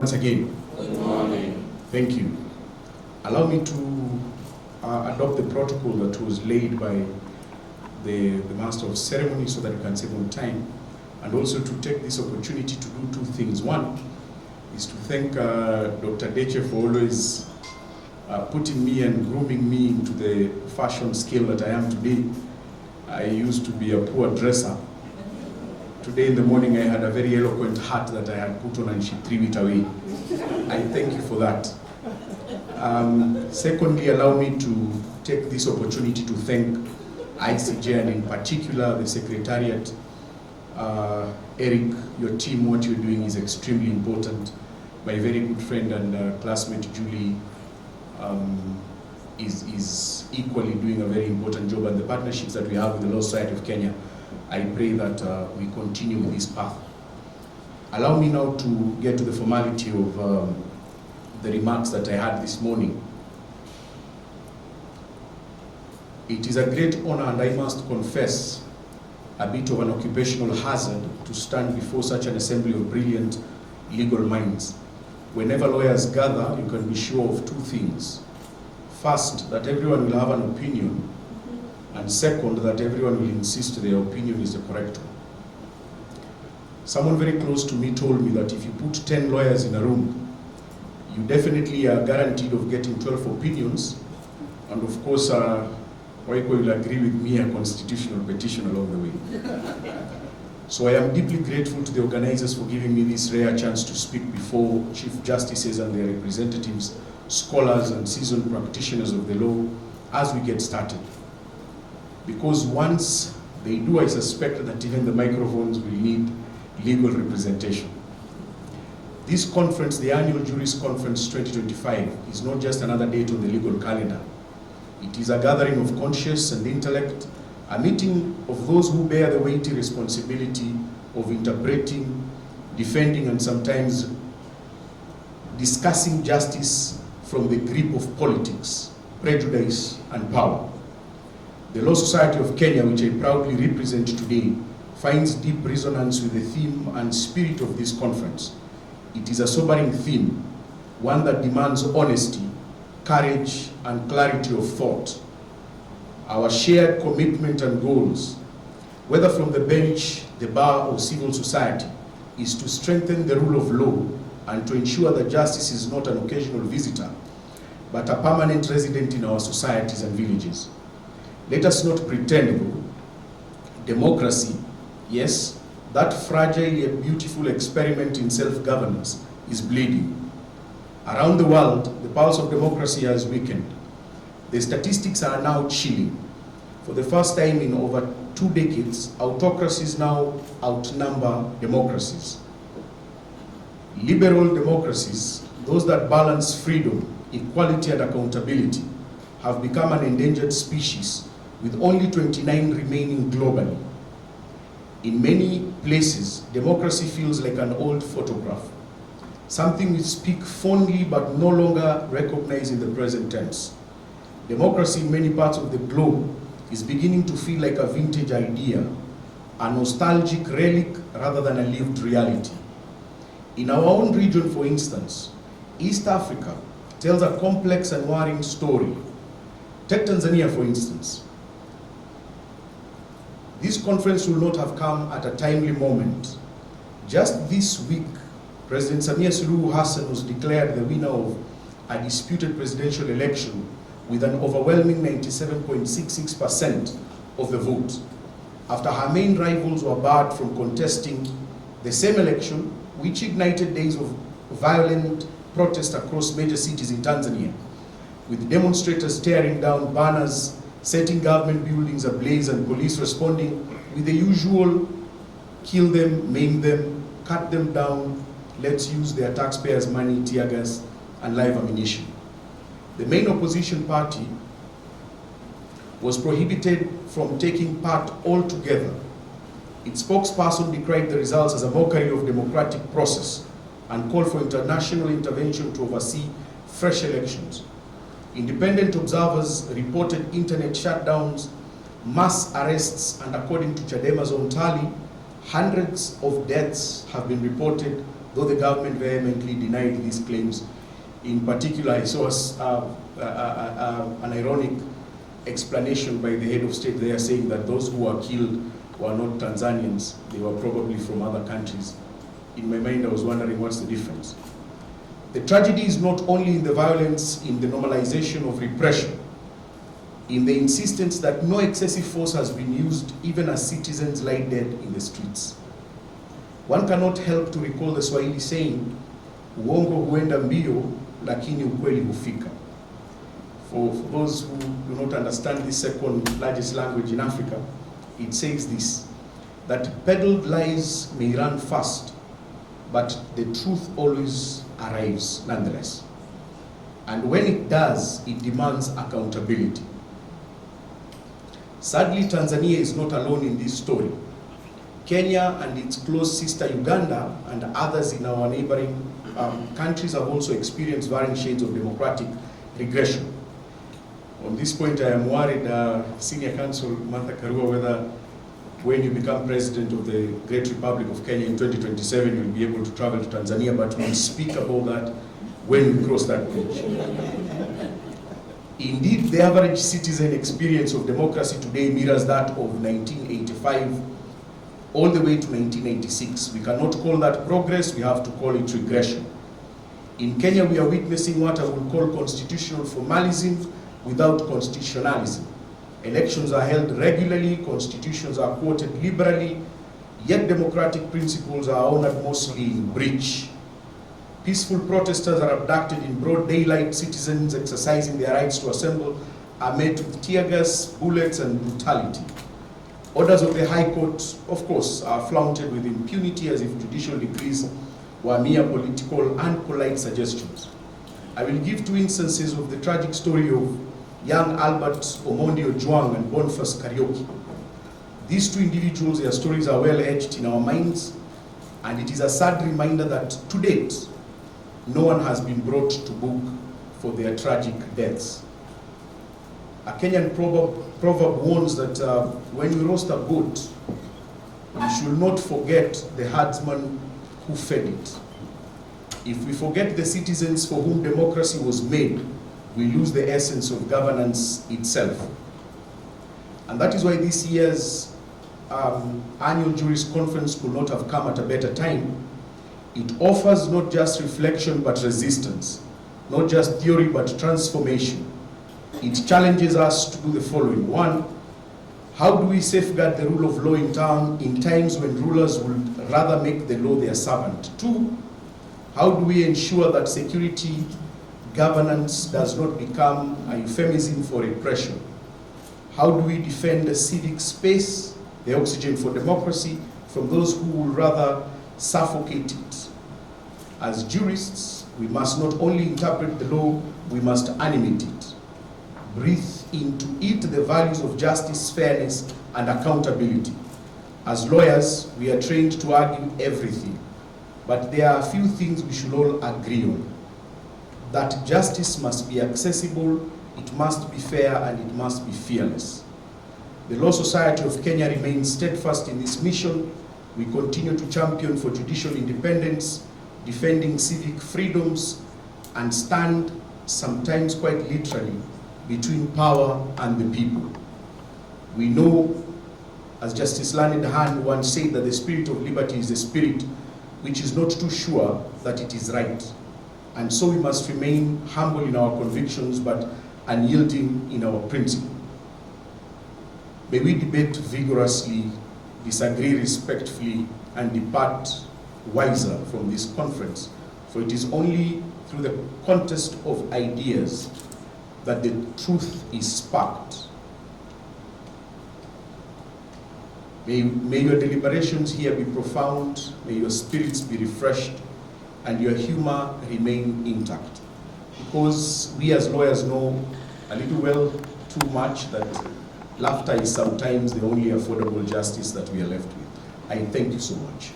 Once again. Good morning. Thank you. Allow me to adopt the protocol that was laid by the Master of Ceremony so that we can save on time, and also to take this opportunity to do two things. One is to thank Dr. Deche for always putting me and grooming me into the fashion skill that I am today. I used to be a poor dresser. Today in the morning I had a very eloquent hat that I had put on and she threw it away. I thank you for that. Secondly, allow me to take this opportunity to thank ICJ and in particular the Secretariat. Eric, your team, what you're doing is extremely important. My very good friend and classmate Julie is equally doing a very important job, and the partnerships that we have with the Law Society of Kenya, I pray that we continue with this path. Allow me now to get to the formality of the remarks that I had this morning. It is a great honor, and I must confess, a bit of an occupational hazard to stand before such an assembly of brilliant legal minds. Whenever lawyers gather, you can be sure of two things. First, that everyone will have an opinion, and second, that everyone will insist their opinion is the correct one. Someone very close to me told me that if you put 10 lawyers in a room, you definitely are guaranteed of getting 12 opinions, and of course, Waiko will agree with me, a constitutional petition along the way. So I am deeply grateful to the organizers for giving me this rare chance to speak before Chief Justices and their representatives, scholars and seasoned practitioners of the law as we get started. Because once they do, I suspect that even the microphones will need legal representation. This conference, the Annual Jurist Conference 2025, is not just another date on the legal calendar. It is a gathering of conscience and intellect, a meeting of those who bear the weighty responsibility of interpreting, defending, and sometimes discussing justice from the grip of politics, prejudice, and power. The Law Society of Kenya, which I proudly represent today, finds deep resonance with the theme and spirit of this conference. It is a sobering theme, one that demands honesty, courage, and clarity of thought. Our shared commitment and goals, whether from the bench, the bar, or civil society, is to strengthen the rule of law and to ensure that justice is not an occasional visitor, but a permanent resident in our societies and villages. Let us not pretend, though, democracy, yes, that fragile yet beautiful experiment in self-governance is bleeding. Around the world, the pulse of democracy has weakened. The statistics are now chilling. For the first time in over 2 decades, autocracies now outnumber democracies. Liberal democracies, those that balance freedom, equality, and accountability, have become an endangered species, with only 29 remaining globally. In many places, democracy feels like an old photograph, something we speak fondly but no longer recognize in the present tense. Democracy in many parts of the globe is beginning to feel like a vintage idea, a nostalgic relic rather than a lived reality. In our own region, for instance, East Africa tells a complex and worrying story. Take Tanzania, for instance. This conference will not have come at a timely moment. Just this week, President Samia Suluhu Hassan was declared the winner of a disputed presidential election with an overwhelming 97.66% of the vote, after her main rivals were barred from contesting the same election, which ignited days of violent protest across major cities in Tanzania, with demonstrators tearing down banners, setting government buildings ablaze, and police responding with the usual kill them, maim them, cut them down, let's use their taxpayers' money, tear gas, and live ammunition. The main opposition party was prohibited from taking part altogether. Its spokesperson decried the results as a mockery of democratic process and called for international intervention to oversee fresh elections. Independent observers reported internet shutdowns, mass arrests, and according to Chadema's own tally, hundreds of deaths have been reported, though the government vehemently denied these claims. In particular, I saw an ironic explanation by the head of state there saying that those who were killed were not Tanzanians, they were probably from other countries. In my mind, I was wondering what's the difference. The tragedy is not only in the violence, in the normalization of repression, in the insistence that no excessive force has been used even as citizens lie dead in the streets. One cannot help to recall the Swahili saying, uongo huenda mbio, lakini ukweli hufika. For those who do not understand the second largest language in Africa, it says this, that peddled lies may run fast, but the truth always arrives nonetheless. And when it does, it demands accountability. Sadly, Tanzania is not alone in this story. Kenya and its close sister Uganda and others in our neighboring countries have also experienced varying shades of democratic regression. On this point, I am worried, Senior Counsel Martha Karua, whether when you become president of the Great Republic of Kenya in 2027, you'll be able to travel to Tanzania, but we'll speak about that when we cross that bridge. Indeed, the average citizen experience of democracy today mirrors that of 1985 all the way to 1986. We cannot call that progress, we have to call it regression. In Kenya, we are witnessing what I would call constitutional formalism without constitutionalism. Elections are held regularly, constitutions are quoted liberally, yet democratic principles are honored mostly in breach. Peaceful protesters are abducted in broad daylight, citizens exercising their rights to assemble are met with tear gas, bullets, and brutality. Orders of the High Court, of course, are flaunted with impunity as if judicial decrees were mere political and polite suggestions. I will give two instances of the tragic story of young Albert Omondi Ojwang and Boniface Karaoke. These two individuals, their stories are well etched in our minds, and it is a sad reminder that to date, no one has been brought to book for their tragic deaths. A Kenyan proverb warns that when we roast a goat, we should not forget the herdsman who fed it. If we forget the citizens for whom democracy was made, we lose the essence of governance itself. And that is why this year's annual Jurist Conference could not have come at a better time. It offers not just reflection but resistance, not just theory but transformation. It challenges us to do the following. One, how do we safeguard the rule of law in times when rulers would rather make the law their servant? Two, how do we ensure that security governance does not become a euphemism for repression? How do we defend the civic space, the oxygen for democracy, from those who would rather suffocate it? As jurists, we must not only interpret the law, we must animate it. Breathe into it the values of justice, fairness, and accountability. As lawyers, we are trained to argue everything, but there are a few things we should all agree on. That justice must be accessible, it must be fair, and it must be fearless. The Law Society of Kenya remains steadfast in this mission. We continue to champion for judicial independence, defending civic freedoms, and stand, sometimes quite literally, between power and the people. We know, as Justice Learned Hand once said, that the spirit of liberty is a spirit which is not too sure that it is right. And so we must remain humble in our convictions, but unyielding in our principle. May we debate vigorously, disagree respectfully, and depart wiser from this conference, for it is only through the contest of ideas that the truth is sparked. May your deliberations here be profound, may your spirits be refreshed, and your humor remain intact. Because we as lawyers know a little well too much that laughter is sometimes the only affordable justice that we are left with. I thank you so much.